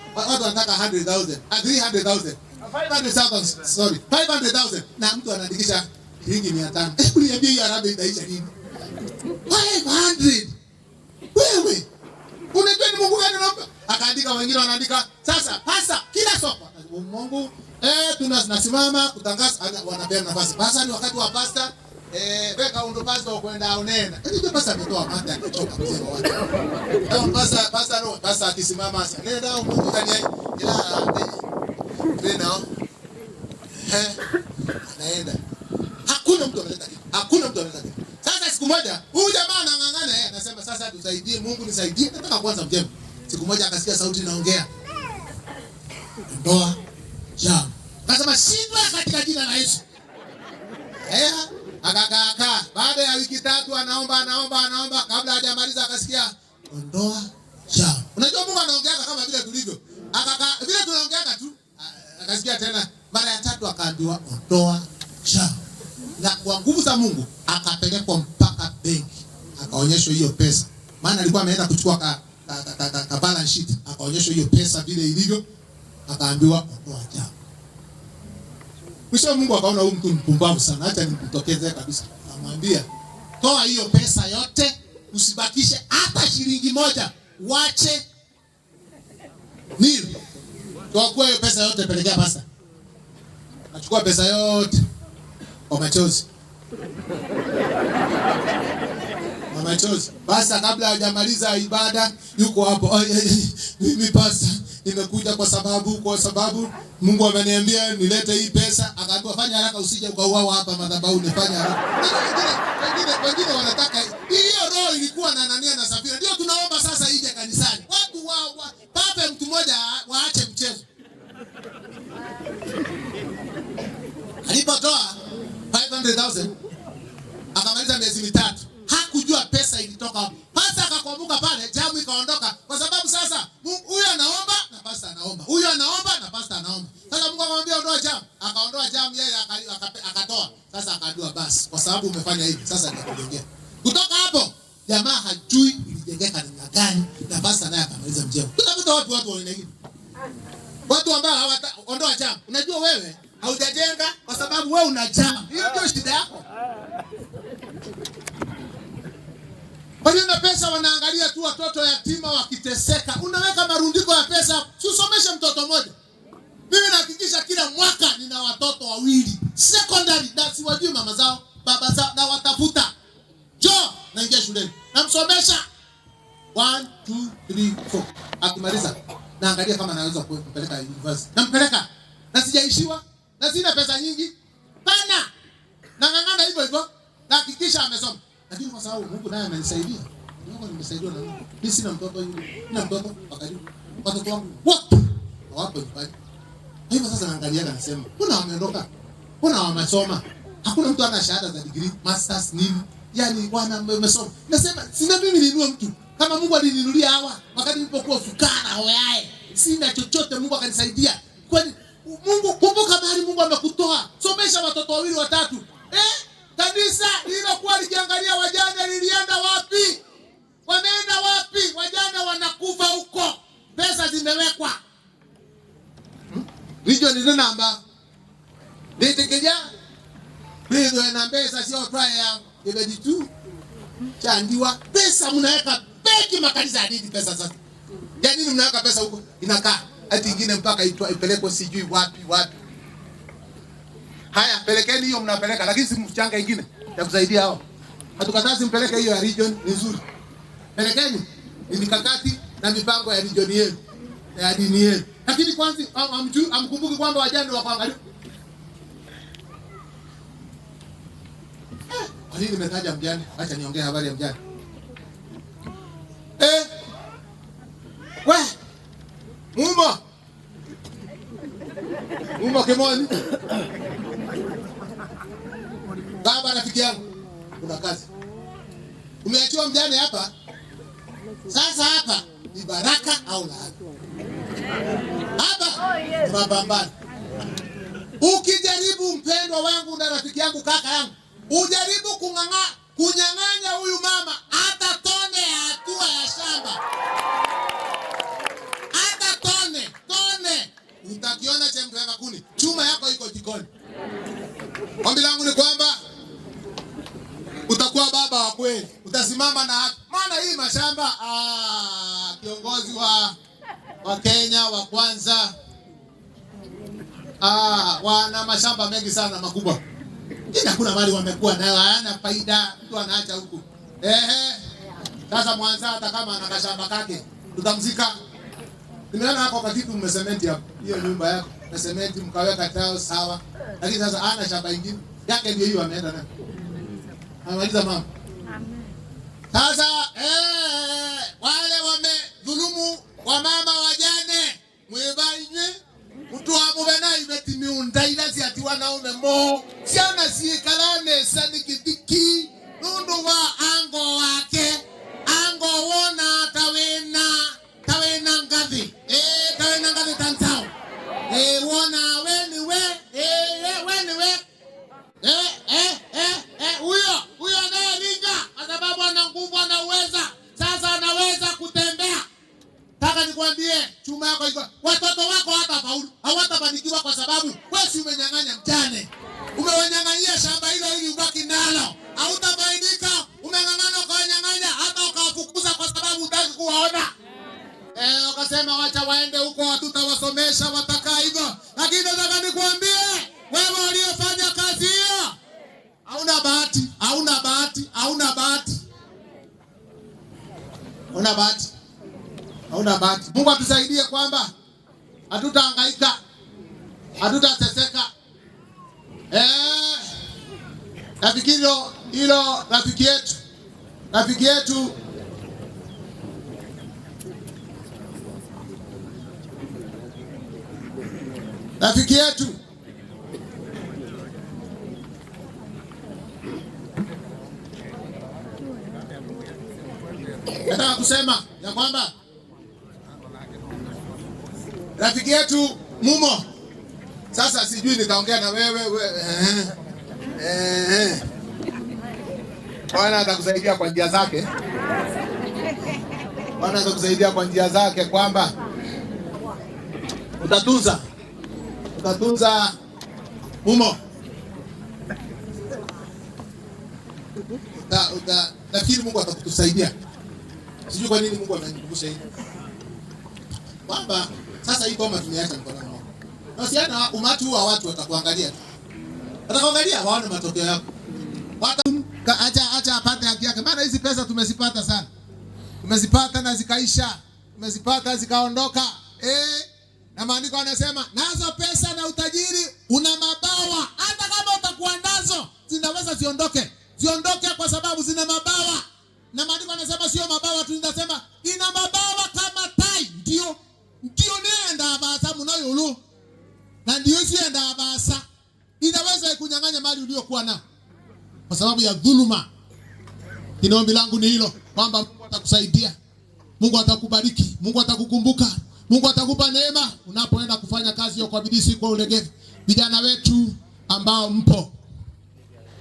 100,000, 300,000. 500,000, sorry. 500,000 na mtu anaandikisha shilingi 500. Hebu niambie hiyo harambee itaisha lini? 500. Wewe unajua ni Mungu gani anampa? Akaandika, wengine wanaandika sasa pasa kila soko. Mungu tunasimama kutangaza, wanapea nafasi. Pasa ni wakati wa pasta, weka undo pasta kwenda unena. Ndio pasta ametoa mata akichoka kusema watu. Ndio pasta akisimama sasa. Nenda Mungu kania ila neno. Anaenda. Hakuna mtu analeta kitu. Hakuna mtu analeta kitu. Sasa siku moja huyu jamaa anang'ang'ana, yeye anasema sasa tusaidie, Mungu nisaidie, nataka kwanza mjembe. Siku moja akasikia sauti inaongea. Ndoa jam. Akasema shindwa katika jina la Yesu. Akakaa. Baada ya wiki 3 anaomba kabla hajamaliza akasikia ondoa chawa. Unajua Mungu anaongea kama vile tulivyo. Akakaa vile tunaongea tu. Akasikia tena mara ya 3 akaambiwa ondoa chawa. Na kwa nguvu za Mungu akapelekwa mpaka benki. Akaonyeshwa hiyo pesa. Maana alikuwa ameenda kuchukua ka balance sheet. Akaonyeshwa hiyo pesa vile ilivyo. Akaambiwa ondoa chawa. Mwisho Mungu akaona huyu mtu mpumbavu sana, acha nimtokeze kabisa. Amwambia, toa hiyo pesa yote, usibakishe hata shilingi moja. Wache nini? Toa hiyo pesa yote, pelekea pasta. Achukua pesa yote. Kwa machozi. Basi kabla hajamaliza ibada yuko hapo. Mimi pasta nimekuja kwa sababu Mungu ameniambia nilete hii pesa. Akaambiwa fanya haraka usije ukauawa hapa madhabahu, nifanye haraka. Wengine wanataka hiyo roho ilikuwa na Anania na Safira. Ndio tunaomba sasa ije kanisani. Watu pape mtu mmoja waache mchezo. Alipotoa 500,000 akamaliza miezi 3. Hakujua pesa ilitoka hapo. Pasta akakumbuka pale, jamu ikaondoka kwa sababu sasa huyu anaomba na pasta anaomba. Huyu anaomba na pasta anaomba. Sasa Mungu akamwambia ondoa jamu. Akaondoa jamu yeye akatoa. Sasa akaambiwa basi kwa sababu umefanya hivi sasa nitakujengea. Kutoka hapo jamaa hajui ilijengeka namna gani na pasta naye akamaliza mjengo. Tunakuta watu wanaona hivi. Watu ambao hawataondoa jamu. Unajua wewe haujajenga kwa sababu wewe una jamu. Hiyo ndio shida yako. Walio pesa wanaangalia tu watoto yatima wakiteseka. Unaweka marundiko ya pesa, usomeshe mtoto mmoja. Mimi nahakikisha kila mwaka nina watoto 2 secondary, na siwajui mama zao, baba zao, na watafuta. Naingia shuleni. Namsomesha 1 2 3 4. Akimaliza naangalia kama naweza kupeleka university. Nampeleka. Na sijaishiwa, na sina pesa nyingi. Pana. Nang'ang'ana hivyo. Nahakikisha amesoma. Lakini kwa sababu Mungu naye amenisaidia. Mungu nimesaidiwa na Mungu. Mimi sina mtoto yule. Nina mtoto wakati. Watoto wangu wote hawapo nyumbani. Hivyo sasa naangalia na nasema, "Mbona wameondoka? Mbona wamesoma? Hakuna mtu ana shahada za degree, masters nini? Yaani wamesoma." Nasema, "Sina mimi ninunue mtu. Kama Mungu alininunulia hawa wakati nilipokuwa fukara hoyae. Sina chochote Mungu akanisaidia." Kwani Mungu kumbuka mahali Mungu amekutoa. Somesha watoto 2 3. Kanisa lilokuwa likiangalia wajane lilienda wapi? Wameenda wapi? Wajane wanakufa huko. Pesa zimewekwa. Region ni namba. Nitekeja. Bizo na pesa sio try ya ibedi chandiwa. Pesa mnaweka beki makanisa ya dini pesa sasa. Ya nini mnaweka pesa huko? Inakaa. Hadi ingine mpaka ipelekwe sijui wapi. Haya, pelekeni hiyo mnapeleka, lakini si mchanga ingine ya kusaidia hao. Hatukatazi mpeleke hiyo ya region, ni nzuri. Pelekeni ni mikakati na mipango ya region yenu, ya dini yenu. Lakini kwanza amkumbuki kwamba wajane wa kuangalia. Kwa nini nimetaja mjane? Acha niongee habari ya mjane. Mumo Kimoni. Baba rafiki yangu, kuna kazi. Umeachiwa mjane hapa. Sasa hapa ni baraka au laana? Hapa mapambano. Ukijaribu mpendwa wangu na rafiki yangu, kaka yangu, ujaribu kunyang'anya huyu mama hata tone ya hatua ya shamba. Hata tone. Utakiona chembe ya kuni. Chuma yako iko jikoni. Ombi langu ni kwamba utakuwa baba wa kweli. Utasimama na haki. Maana hii mashamba kiongozi wa Kenya wa kwanza wana mashamba mengi sana makubwa. Ila kuna mali wamekuwa nayo hayana faida, mtu anaacha huku. Sasa Mwanza hata kama ana kashamba kake, tutamzika. Nimeona hapo katibu mmesementi hapo. Hiyo nyumba yako, mmesementi mkaweka tao sawa. Lakini sasa ana shamba ingine. Yake ndio hiyo ameenda nayo. Amaliza mama. Sasa wale wamedhulumu wamama wajane, mwebaine mtu amubena imetimiunda. wanaume mo siana sikalane sanikidiki nundu wa ango wake ango wona tawena ngathi tawena ngathi tantao wona weniwe huyo anayelinga kwa sababu ana nguvu, ana uweza. Sasa anaweza kutembea. Taka nikwambie, chuma yako iko. Watoto wako hatafaulu, hawatafanikiwa kwa sababu wewe si umenyang'anya mjane. Umewanyang'anyia shamba hilo ili ubaki nalo. Hautafaidika. Umeng'ang'ana ukawanyang'anya hata ukawafukuza kwa sababu hutaki kuwaona. Wakasema wacha waende huko, hatutawasomesha, watakaa hivyo. Lakini nataka nikwambie, wewe uliyofanya kazi hiyo hauna bahati. Mungu atusaidie kwamba hatutahangaika, hatutateseka. Nafikiri hilo rafiki yetu nataka kusema ya kwamba rafiki yetu Mumo, sasa sijui nitaongea na wewe Bwana atakusaidia kwa njia zake. Bwana atakusaidia kwa njia zake kwamba utatunza Mumo. Nafikiri Mungu atakusaidia. Sijui kwa nini Mungu ananikumbusha hivi. Kwamba sasa hii koma tumeacha mkononi mwako. Na siana umati wa watu watakuangalia. Watakuangalia waone matokeo yako. Acha apate haki yake. Maana hizi pesa tumezipata sana. Tumezipata na zikaisha. Tumezipata zikaondoka. Na maandiko yanasema nazo pesa na utajiri una mabawa. Hata kama utakuwa nazo zinaweza ziondoke. Ziondoke kwa sababu zina mabawa. Na maandiko yanasema sio mabawa tu, ninasema ina mabawa kama tai. Ndio nenda abasa mnayo na ndio sienda abasa. Inaweza kunyang'anya mali uliyokuwa nayo kwa sababu ya dhuluma. Ombi langu ni hilo, kwamba Mungu atakusaidia. Mungu atakubariki, Mungu atakukumbuka, Mungu atakupa neema unapoenda kufanya kazi hiyo kwa bidii, si kwa ulegevu. Vijana wetu ambao mpo,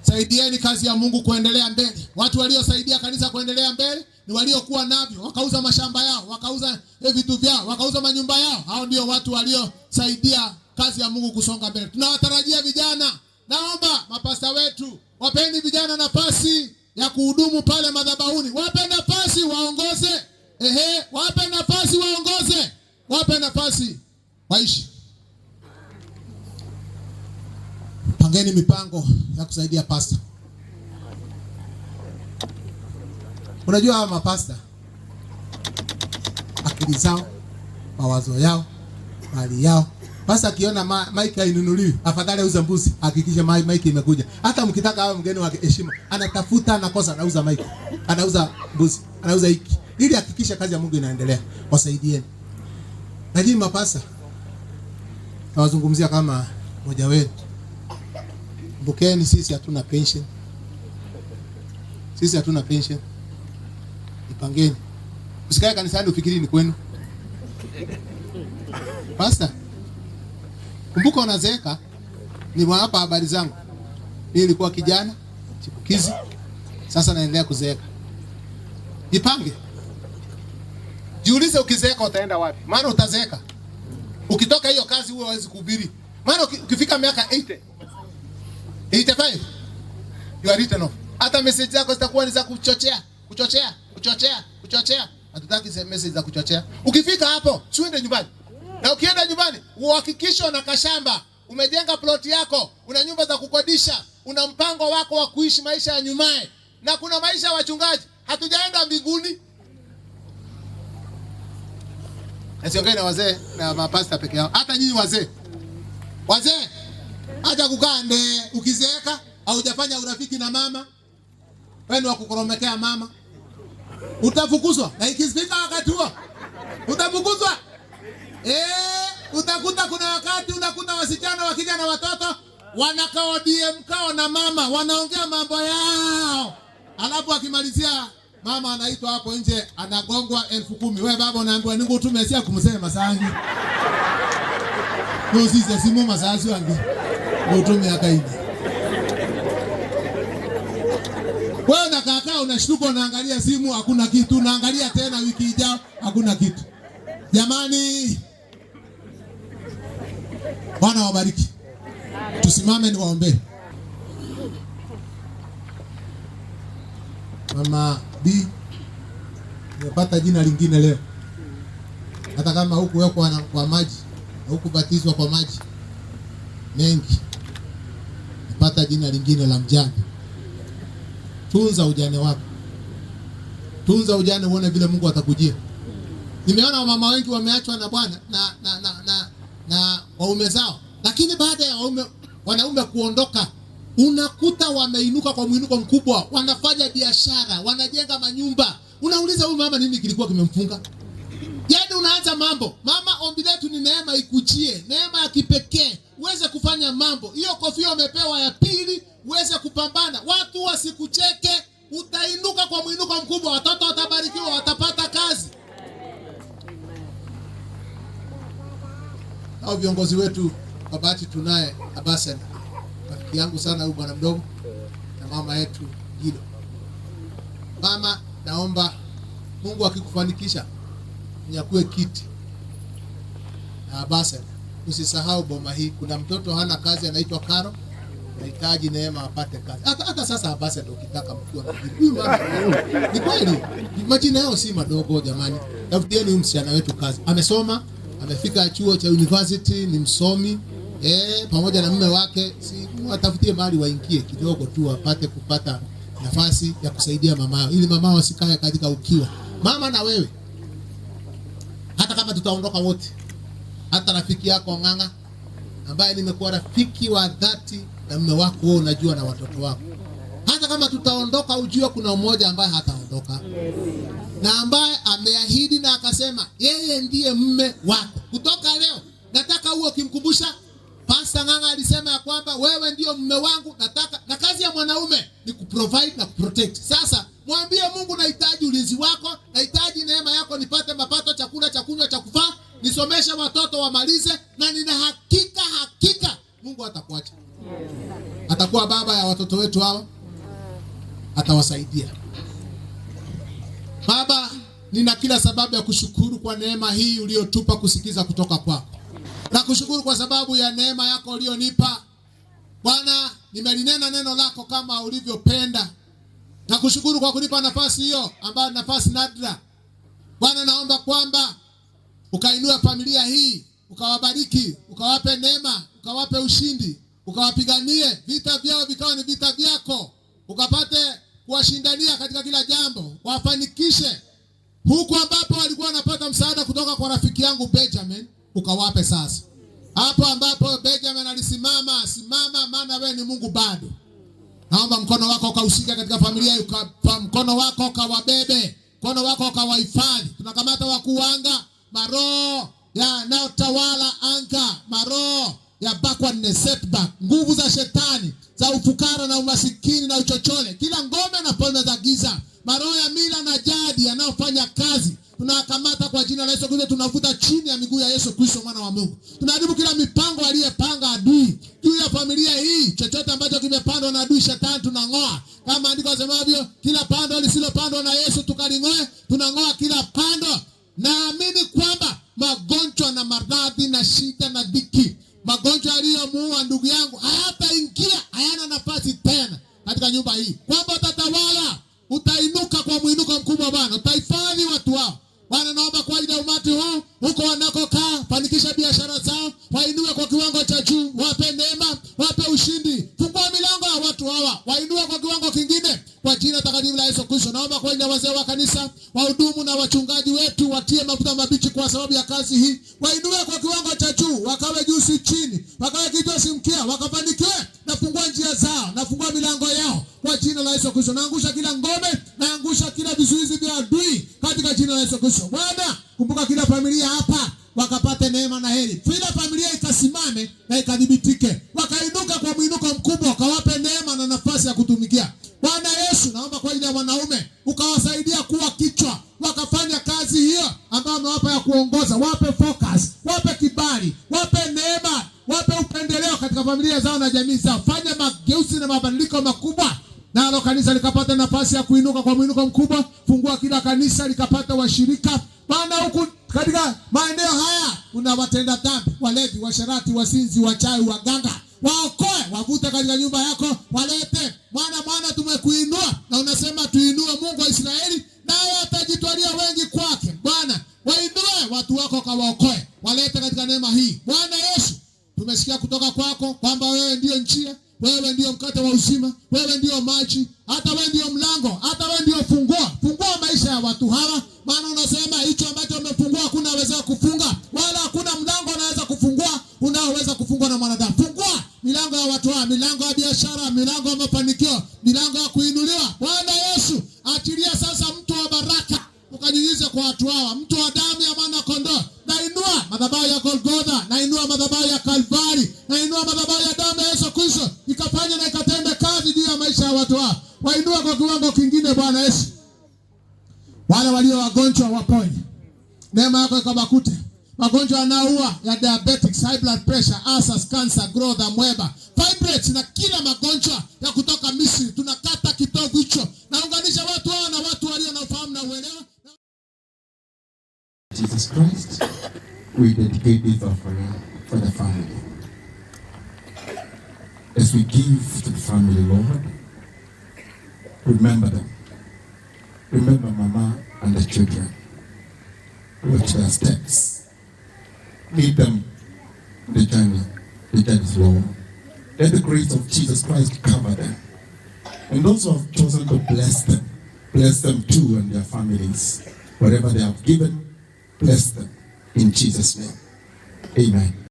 saidieni kazi ya Mungu kuendelea mbele. Watu waliosaidia kanisa kuendelea mbele ni waliokuwa navyo, wakauza mashamba yao, wakauza vitu vyao, wakauza manyumba yao. Hao ndio watu waliosaidia kazi ya Mungu kusonga mbele. Tunawatarajia vijana. Naomba mapasta wetu wapeni vijana nafasi ya kuhudumu pale madhabahuni. Wape nafasi waongoze. Wape nafasi waongoze. Wape nafasi waishi. Pangeni mipango ya kusaidia pasta. Unajua hawa mapasta, akili zao, mawazo yao, mali yao. Pasta akiona maiki hainunuliwi, afadhali auze mbuzi, hakikisha maiki imekuja. Hata mkitaka awe mgeni wa heshima, anatafuta anakosa, anauza maiki, anauza mbuzi, anauza hiki, ili hakikisha kazi ya Mungu inaendelea. Wasaidieni. Najini mapasta, nawazungumzia kama mmoja wenu. Mbukeni, sisi hatuna pension. Ipangeni. Usikae kanisani ufikiri ni kwenu. Pastor, kumbuka unazeeka. Ni hapa habari zangu. Mimi nilikuwa kijana chipukizi, sasa naendelea kuzeeka. Ipange. Jiulize, ukizeeka utaenda wapi? Maana utazeeka. Ukitoka hiyo kazi huwa hawezi kuhubiri. Maana ukifika miaka 85 you are written off. Hata message zako zitakuwa ni za kuchochea. Hatutaki message za kuchochea. Ukifika hapo, usiende nyumbani. Na ukienda nyumbani, uhakikishe una kashamba, umejenga plot yako, una nyumba za kukodisha, una mpango wako wa kuishi maisha ya nyumae. Na kuna maisha ya wachungaji, hatujaenda mbinguni. Nasiongea na wazee na mapasta peke yao. Hata nyinyi wazee, acha kukande. Ukizeeka haujafanya urafiki na mama, wewe wa kukoromekea mama, utafukuzwa. Na ikifika wakati huo utafukuzwa. Utakuta kuna wakati unakuta wasichana wakija na watoto, wanakaa DM kao na mama, wanaongea mambo yao. Alafu akimalizia mama anaitwa hapo nje, anagongwa 10,000. Wewe baba unaambiwa ningo utumesia kumsema sangi. Ndio sisi simu masazi wangu. Utume akaidi. Wewe unakaa unashtuka unaangalia simu hakuna kitu, unaangalia tena wiki ijayo hakuna kitu. Jamani, Bwana wabariki. Tusimame ni waombe. Mama B, nimepata jina lingine leo. Hata kama huku wekwa kwa maji, huku batizwa kwa maji mengi, nimepata jina lingine la mjane. Tunza ujane wako. Tunza ujane uone vile Mungu atakujia. Nimeona wamama wengi wameachwa na bwana na waume zao. Lakini baada ya wanaume kuondoka, unakuta wameinuka kwa mwinuko mkubwa, wanafanya biashara, wanajenga manyumba. Unauliza huyu mama nini kilikuwa kimemfunga? Yaani unaanza mambo. Mama, ombi letu ni neema ikujie, neema ya kipekee, uweze kufanya mambo. Hiyo kofia umepewa ya pili, uweze kupambana. Watu wasikucheke, utainuka kwa mwinuko mkubwa, watoto watabarikiwa, watapata kazi. Hao viongozi wetu kwa bahati tunaye Abasena. Rafiki yangu sana huyu bwana mdogo na mama yetu Gido. Mama, naomba Mungu akikufanikisha nyakue kiti na Abasena. Usisahau boma hii kuna mtoto hana kazi anaitwa Karo. Nahitaji neema apate kazi. Hata sasa Abasena ukitaka mkiwa na huyu mama. Ni kweli. Majina yao si madogo jamani. Tafutieni huyu msichana wetu kazi. Amesoma, amefika chuo cha university, ni msomi. Pamoja na mume wake, si watafutie mahali waingie kidogo tu apate kupata nafasi ya kusaidia mama ili mama wasikae katika ukiwa. Mama na wewe, hata kama tutaondoka wote, hata rafiki yako Ng'ang'a ambaye nimekuwa rafiki wa dhati na mume wako wewe unajua na watoto wako. Hata kama tutaondoka ujue kuna mmoja ambaye hataondoka. Na ambaye ameahidi na akasema yeye ndiye mume wako. Kutoka leo nataka uwe ukimkumbusha Pastor Ng'ang'a alisema ya kwamba wewe ndio mume wangu, nataka na kazi ya mwanaume ni kuprovide na kuprotect. Sasa mwambie Mungu nahitaji ulinzi wako, nahitaji neema yako nipate mapato, chakula, cha kunywa, cha kuvaa, nisomeshe watoto wamalize na nina hakika Mungu atakuacha. Atakuwa baba ya watoto wetu hawa. Atawasaidia. Baba, nina kila sababu ya kushukuru kwa neema hii uliyotupa kusikiza kutoka kwako. Na kushukuru kwa sababu ya neema yako ulionipa. Bwana, nimelinena neno lako kama ulivyopenda. Na kushukuru kwa kunipa nafasi hiyo ambayo nafasi nadra. Bwana, naomba kwamba ukainue familia hii, ukawabariki, ukawape neema, ukawape ushindi, ukawapiganie vita vyao vikawa ni vita vyako. Ukapate kuwashindania katika kila jambo, wafanikishe. Huku ambapo walikuwa wanapata msaada kutoka kwa rafiki yangu Benjamin, ukawape sasa. Hapo ambapo Benjamin alisimama, simama maana wewe ni Mungu bado. Naomba mkono wako ukaushike katika familia hii, mkono wako ukawabebe, mkono wako ukawahifadhi. Tunakamata wakuu wa anga, maroho yanayotawala anga, maroho ya backwardness, setback, nguvu za shetani, za ufukara na umasikini na uchochole, kila ngome na falme za giza, maroho ya mila na jadi yanayofanya kazi, tunakamata kwa jina la Yesu Kristo, tunavuta chini ya miguu ya Yesu Kristo mwana wa Mungu. Tunaharibu kila mipango aliyepanga adui juu ya familia hii. Chochote ambacho kimepandwa na adui shetani tunang'oa. Kama andiko lisemavyo, kila pando lisilopandwa na Yesu tukaling'oe, tunang'oa kila pando. Naamini kwamba magonjwa na maradhi na shida na dhiki, magonjwa yaliyomuua ndugu yangu hayataingia, hayana nafasi tena katika nyumba hii. Kwamba utatawala, utainuka kwa mwinuko mkubwa Bwana, utahifadhi watu wao. Bwana, naomba kwa ajili ya umati huu huko wanakokaa, fanikisha biashara zao, wainue kwa kiwango cha juu, wape neema, wape ushindi. Fungua milango ya watu hawa, wainue kwa kiwango kingine kwa jina takatifu la Yesu Kristo. Naomba kwa ajili ya wazee wa kanisa, wahudumu na wachungaji wetu, watie mafuta mabichi kwa sababu ya kazi hii. Wainue kwa kiwango cha juu, wakawe juu si chini, wakawe kichwa si mkia, wakafanikiwe. Nafungua njia zao, nafungua milango yao kwa jina la Yesu Kristo. Naangusha kila ngome, naangusha kila vizuizi vya adui katika jina la Yesu Kristo. Bwana, kumbuka kila familia hapa, wakapate neema na heri. Kila familia ikasimame na ikadhibitike, wakainuka kwa mwinuko mkubwa, wakawape neema na nafasi ya kutumikia. Bwana Yesu, naomba kwa ajili ya wanaume ukawasaidia kuwa kichwa, wakafanya kazi hiyo ambayo amewapa ya kuongoza. Wape focus, wape kibali, wape neema, wape upendeleo katika familia zao na jamii zao. Fanya mageuzi na mabadiliko makubwa, nalo kanisa likapata nafasi ya kuinuka kwa mwinuko mkubwa. Fungua kila kanisa likapata washirika. Bwana, huku katika maeneo haya kuna watenda dhambi, walevi, washarati, wasinzi, wachawi, waganga. Waokoe, wavute katika nyumba yako, walete. Mwana tumekuinua na unasema tuinue Mungu wa Israeli, naye atajitwalia wengi kwake. Bwana, wainue watu wako, kawaokoe, walete katika neema hii. Bwana Yesu, tumesikia kutoka kwako kwamba wewe ndio njia, wewe ndio mkate wa uzima, wewe ndio maji, hata wewe ndio mlango, hata wewe ndio funguo. Fungua maisha ya watu hawa, maana unasema hicho ambacho umefungua hakuna aweza kufunga, wala hakuna mlango unaweza kufungua unaoweza kufungwa na mwanadamu. Fungua milango ya watu hawa, milango ya biashara, milango ya mafanikio, milango ya kuinuliwa. Bwana Yesu, achilia sasa mtu wa baraka ukanyunyize kwa watu hawa, mtu wa damu ya mwana kondoo. Nainua madhabahu ya Golgotha, nainua madhabahu ya Kalvari, nainua madhabahu ya damu ya Yesu Kristo, ikafanya na ikatende kazi juu ya maisha ya watu hawa. Wainua kwa kiwango kingine Bwana Yesu. Wale walio wagonjwa waponye, neema yako ikabakute. Magonjwa yanaua ya diabetes, high blood pressure, ulcers, cancer, growth, amoeba, fibroids na kila magonjwa ya kutoka Misri, tunakata kitovu hicho. Naunganisha watu hao na watu walio na ufahamu na uelewa. Jesus Christ, we dedicate this offering for the family. As we give to the family, Lord, remember them. Remember Mama and the children. Watch their steps. Lead them the journey. The journey is long. Let the grace of Jesus Christ cover them. And those who have chosen to bless them too and their families. Whatever they have given, bless them in Jesus' name. Amen.